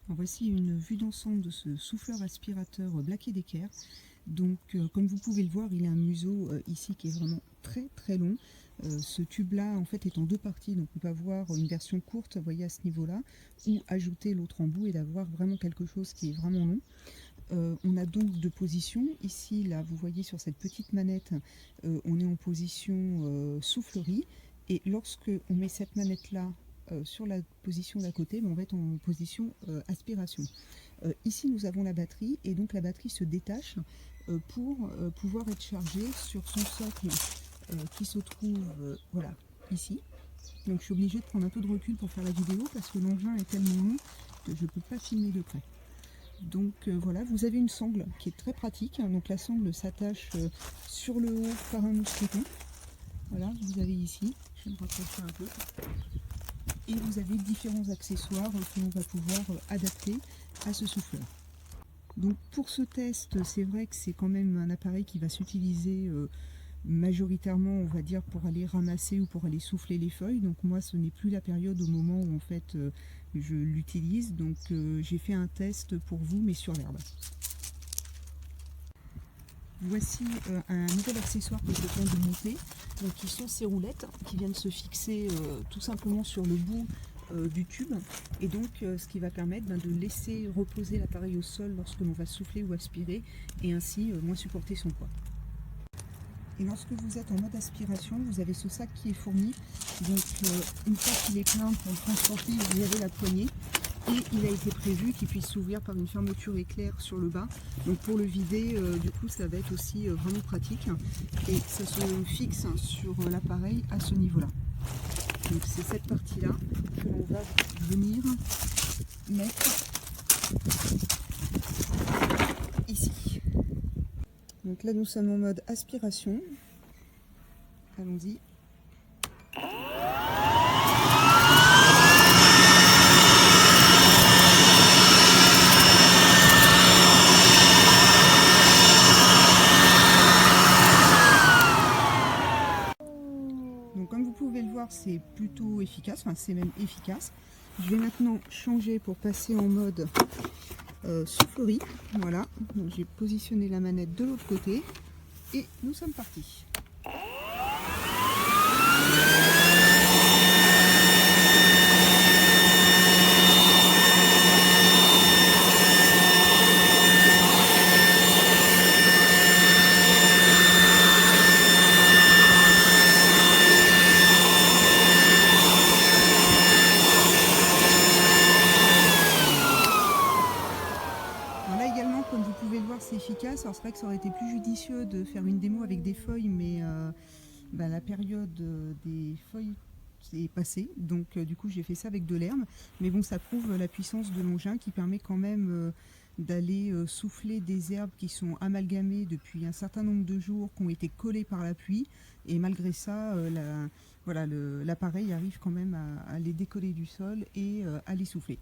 Alors voici une vue d'ensemble de ce souffleur aspirateur Black & Decker. Donc comme vous pouvez le voir, il a un museau ici qui est vraiment très long. Ce tube là en fait est en deux parties, donc on peut avoir une version courte, vous voyez, à ce niveau là, ou ajouter l'autre en bout et d'avoir vraiment quelque chose qui est vraiment long. On a donc deux positions. Ici, là, vous voyez sur cette petite manette, on est en position soufflerie. Et lorsque on met cette manette-là sur la position d'à côté, on va être en position aspiration. Ici, nous avons la batterie, et donc la batterie se détache pour pouvoir être chargée sur son socle qui se trouve voilà, ici. Donc je suis obligée de prendre un peu de recul pour faire la vidéo parce que l'engin est tellement long que je ne peux pas filmer de près. Donc voilà, vous avez une sangle qui est très pratique. Donc la sangle s'attache sur le haut par un mousqueton. Voilà, vous avez ici, je vais me rapprocher un peu. Et vous avez différents accessoires que l'on va pouvoir adapter à ce souffleur. Donc pour ce test, c'est vrai que c'est quand même un appareil qui va s'utiliser majoritairement, on va dire, pour aller ramasser ou pour aller souffler les feuilles. Donc moi, ce n'est plus la période au moment où en fait je l'utilise. Donc j'ai fait un test pour vous, mais sur l'herbe. Voici un nouvel accessoire que je viens de monter, donc qui sont ces roulettes qui viennent se fixer tout simplement sur le bout du tube, et donc ce qui va permettre de laisser reposer l'appareil au sol lorsque l'on va souffler ou aspirer, et ainsi moins supporter son poids. Et lorsque vous êtes en mode aspiration, vous avez ce sac qui est fourni, donc une fois qu'il est plein pour le transporter, vous avez la poignée. Et il a été prévu qu'il puisse s'ouvrir par une fermeture éclair sur le bas. Donc pour le vider, du coup, ça va être aussi vraiment pratique. Et ça se fixe sur l'appareil à ce niveau-là. Donc c'est cette partie-là que l'on va venir mettre ici. Donc là, nous sommes en mode aspiration. Allons-y. Donc comme vous pouvez le voir, c'est plutôt efficace, enfin c'est même efficace. Je vais maintenant changer pour passer en mode soufflerie. Voilà, donc j'ai positionné la manette de l'autre côté et nous sommes partis. Comme vous pouvez le voir, c'est efficace. Alors c'est vrai que ça aurait été plus judicieux de faire une démo avec des feuilles, mais la période des feuilles est passée, donc du coup j'ai fait ça avec de l'herbe. Mais bon, ça prouve la puissance de l'engin qui permet quand même d'aller souffler des herbes qui sont amalgamées depuis un certain nombre de jours, qui ont été collées par la pluie, et malgré ça, l'appareil arrive quand même à les décoller du sol et à les souffler.